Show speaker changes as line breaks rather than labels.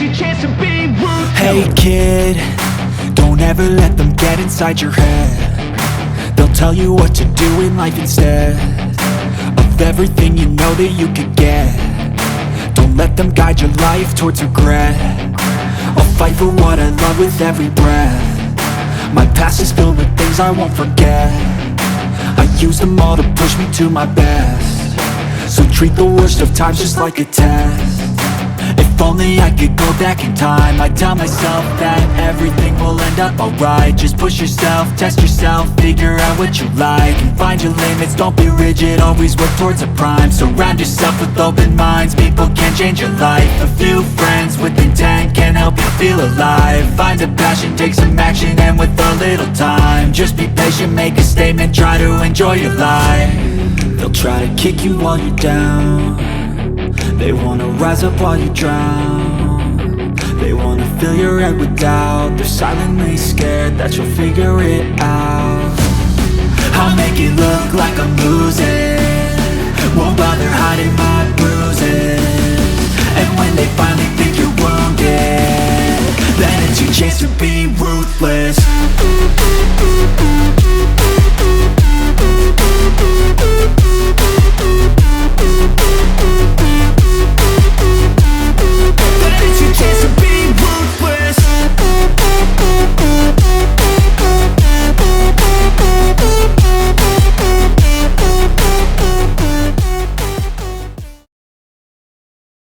it's your chance to be ruthless.
Hey kid, don't ever let them get inside your head. They'll tell you what to do in life instead of everything you know that you could get. Don't let them guide your life towards regret. I'll fight for what I love with every breath. My past is filled with things I won't forget. I use them all to push me to my best. So treat the worst of times just like a test. If only I could go back in time, I'd tell myself that everything will end up alright. Just push yourself, test yourself, figure out what you like, and find your limits, don't be rigid, always work towards a prime. Surround yourself with open minds, people can change your life. A few friends with intent can help you feel alive. Find a passion, take some action, and with a little time, just be patient, make a statement, try to enjoy your life. They'll try to kick you while you're down. They wanna rise up while you drown. They wanna fill your head with doubt. They're silently scared that you'll figure it out. I'll make it look like I'm losing, won't bother hiding my bruises. And when they finally think you're wounded, then it's your chance to be ruthless.